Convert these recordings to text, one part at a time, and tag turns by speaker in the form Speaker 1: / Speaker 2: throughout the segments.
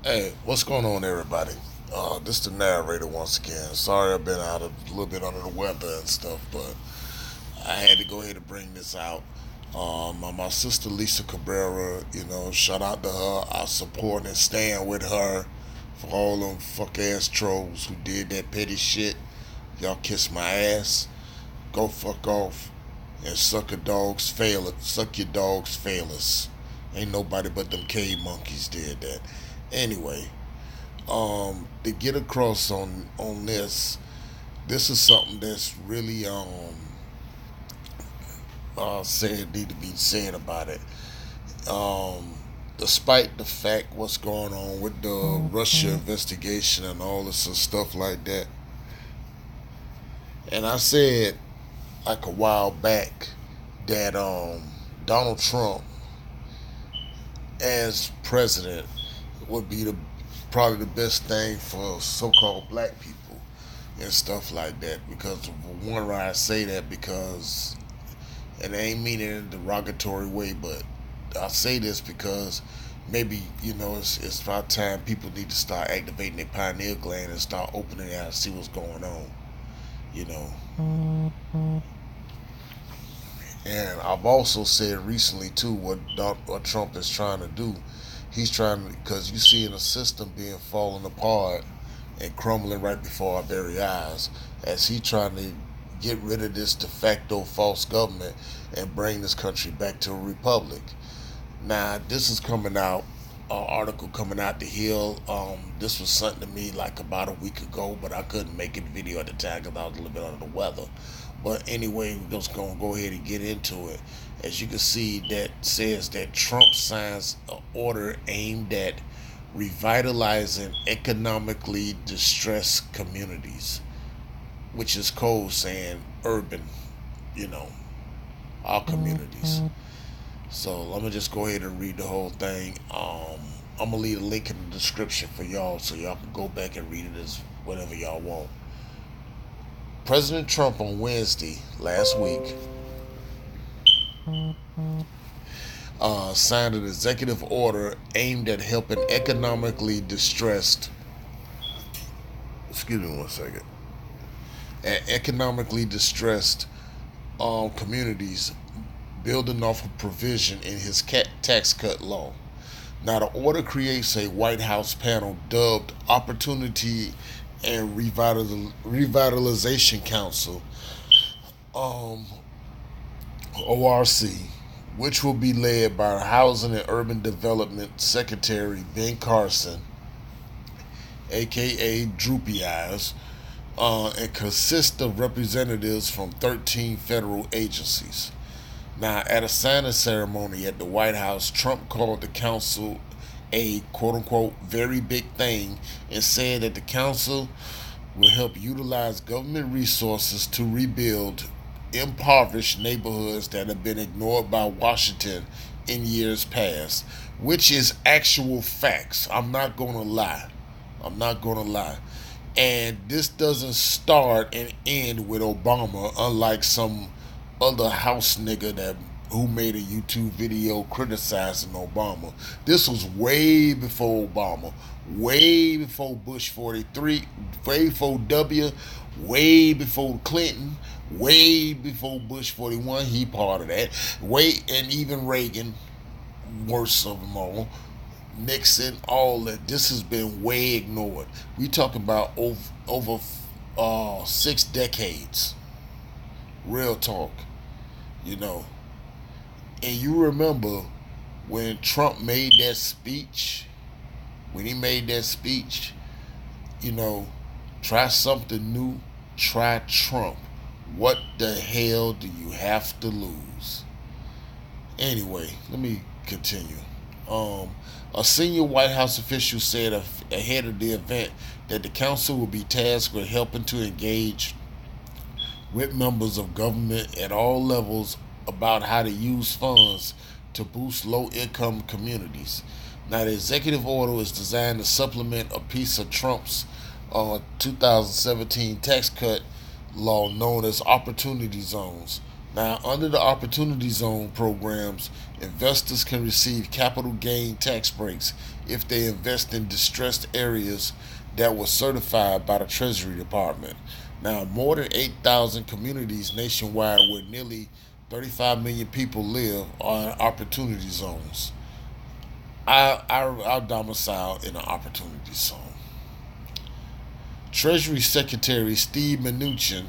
Speaker 1: Hey, what's going on, everybody? This the narrator once again. Sorry I've been out a little bit under the weather and stuff, but I had to go ahead and bring this out. My sister Lisa Cabrera, shout out to her. I support and stand with her for all them fuck ass trolls who did that petty shit. Y'all kiss my ass. Go fuck off and suck a dog's fail. Suck your dog's failures. Ain't nobody but them cave monkeys did that. Anyway, to get across on this is something that's really said need to be said about it. Um, Despite the fact what's going on with the Russia investigation and all this and stuff like that, and I said like a while back that Donald Trump as president would be the probably the best thing for so-called black people and stuff like that. Because one, why I say that because, and I ain't meaning it in a derogatory way, but I say this because maybe it's about time people need to start activating their pineal gland and start opening it out and see what's going on. You know, and I've also said recently too what Trump is trying to do. He's trying to, because you see in a system being falling apart and crumbling right before our very eyes, as he trying to get rid of this de facto false government and bring this country back to a republic. Now this is coming out, an article coming out the Hill. This was sent to me like about a week ago, but I couldn't make it video at the time because I was a little bit under the weather. But anyway, we're just gonna go ahead and get into it. As you can see, that says that Trump signs an order aimed at revitalizing economically distressed communities, which is code saying urban, you know, our communities. So let me just go ahead and read the whole thing. I'm gonna leave a link in the description for y'all so y'all can go back and read it as whatever y'all want. President Trump on Wednesday last week signed an executive order aimed at helping economically distressed. Excuse me one second. Economically distressed communities, building off a provision in his tax cut law. Now, the order creates a White House panel dubbed Opportunity and Revitalization Council, um, ORC, which will be led by Housing and Urban Development Secretary Ben Carson, aka Droopy Eyes, and consists of representatives from 13 federal agencies. Now, at a signing ceremony at the White House, Trump called the council a quote unquote very big thing and said that the council will help utilize government resources to rebuild impoverished neighborhoods that have been ignored by Washington in years past, which is actual facts. I'm not going to lie. I'm not going to lie. And this doesn't start and end with Obama, unlike some other house nigga that who made a YouTube video criticizing Obama. This was way before Obama, way before Bush 43, way before W, way before Clinton, way before Bush 41. He part of that. Way and even Reagan, worst of them all. Nixon, all that. This has been way ignored. We talking about over 6 decades. Real talk, you know. And you remember when Trump made that speech? When he made that speech, you know, try something new, try Trump. What the hell do you have to lose? Anyway, let me continue. A senior White House official said ahead of the event that the council will be tasked with helping to engage with members of government at all levels about how to use funds to boost low income communities. Now, the executive order is designed to supplement a piece of Trump's 2017 tax cut law known as Opportunity Zones. Now, under the Opportunity Zone programs, investors can receive capital gain tax breaks if they invest in distressed areas that were certified by the Treasury Department. Now, more than 8,000 communities nationwide where nearly 35 million people live are in opportunity zones. I domicile in an opportunity zone. Treasury Secretary Steve Mnuchin,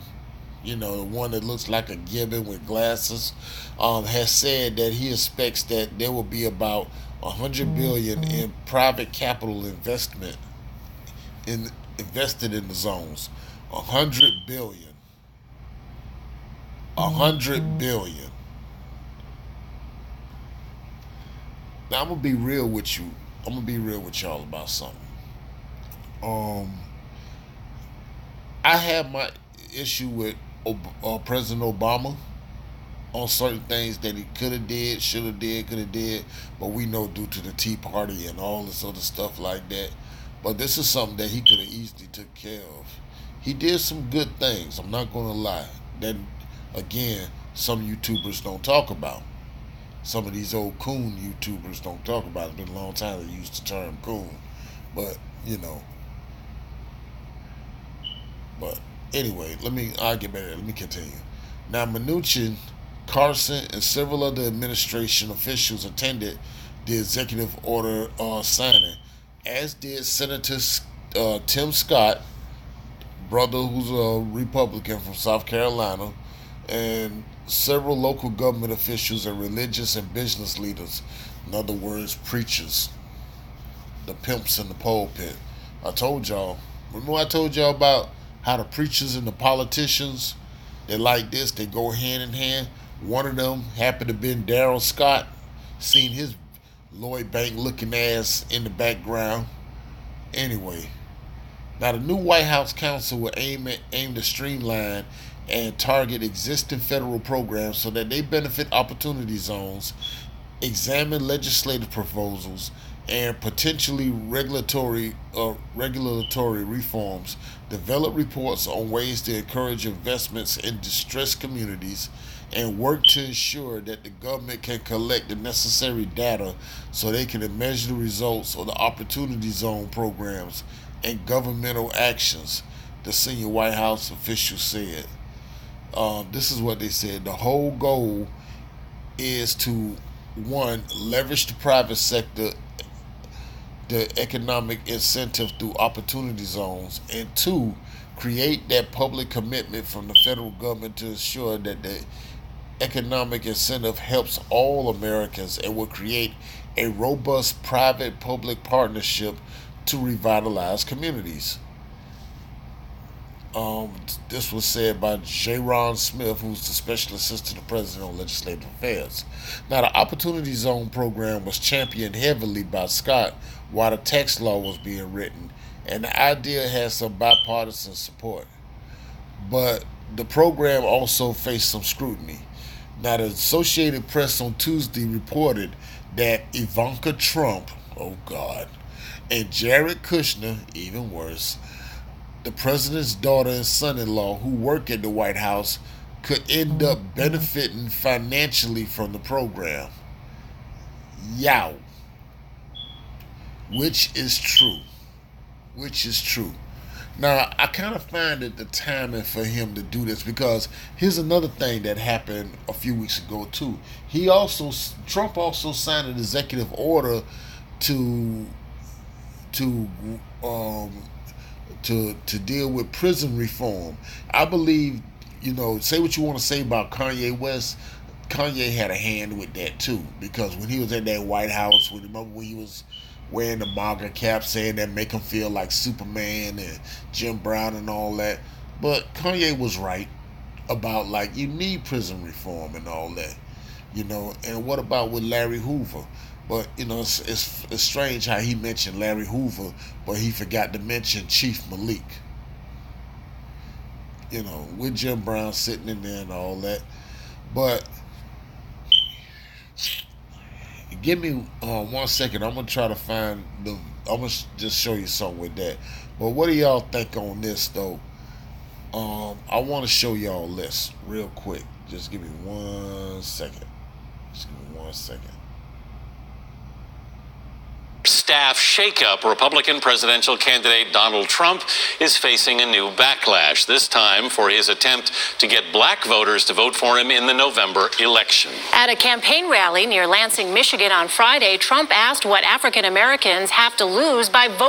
Speaker 1: the one that looks like a gibbon with glasses, has said that he expects that there will be about 100 billion in private capital invested in the zones. 100 billion. 100 billion. Now I'm gonna be real with you. I'm gonna be real with y'all about something. Um, I have my issue with President Obama on certain things that he could have did, should have did, could have did, but we know due to the Tea Party and all this other stuff like that. But this is something that he could have easily took care of. He did some good things. I'm not gonna lie. That again, some YouTubers don't talk about. Some of these old coon YouTubers don't talk about it. It's been a long time they used the term coon, but you know. But anyway, I'll get better. Let me continue. Now, Mnuchin, Carson, and several other administration officials attended the executive order signing, as did Senator Tim Scott, brother who's a Republican from South Carolina, and several local government officials and religious and business leaders. In other words, preachers, the pimps in the pulpit. I told y'all. Remember I told y'all about how the preachers and the politicians, they like this, they go hand in hand. One of them happened to be Darrell Scott. Seen his Lloyd Bank looking ass in the background. Anyway, now the new White House council will aim to streamline and target existing federal programs so that they benefit opportunity zones, examine legislative proposals, and potentially regulatory reforms, develop reports on ways to encourage investments in distressed communities, and work to ensure that the government can collect the necessary data so they can measure the results of the Opportunity Zone programs and governmental actions, the senior White House official said. This is what they said. The whole goal is to, one, leverage the private sector, the economic incentive through opportunity zones, and two, create that public commitment from the federal government to ensure that the economic incentive helps all Americans and will create a robust private-public partnership to revitalize communities. This was said by J. Smith, who's the Special Assistant to the President on Legislative Affairs. Now, the Opportunity Zone program was championed heavily by Scott while the tax law was being written, and the idea has some bipartisan support. But the program also faced some scrutiny. Now, the Associated Press on Tuesday reported that Ivanka Trump, oh God, and Jared Kushner, even worse, the president's daughter and son-in-law who work at the White House, could end up benefiting financially from the program. Yow. Which is true. Which is true. Now, I kind of find it the timing for him to do this, because here's another thing that happened a few weeks ago too. Trump also signed an executive order to to um, to deal with prison reform. I believe, say what you want to say about Kanye West. Kanye had a hand with that too, because when he was at that White House, remember when he was wearing the MAGA cap, saying that make him feel like Superman and Jim Brown and all that. But Kanye was right about, like, you need prison reform and all that, And what about with Larry Hoover? But it's strange how he mentioned Larry Hoover, but he forgot to mention Chief Malik. With Jim Brown sitting in there and all that. But give me 1 second. I'm gonna try to find I'm gonna just show you something with that. But what do y'all think on this though? I want to show y'all a list real quick. Just give me 1 second. Just give me 1 second.
Speaker 2: Staff shakeup. Republican presidential candidate Donald Trump is facing a new backlash, this time for his attempt to get black voters to vote for him in the November election.
Speaker 3: At a campaign rally near Lansing, Michigan on Friday, Trump asked what African Americans have to lose by voting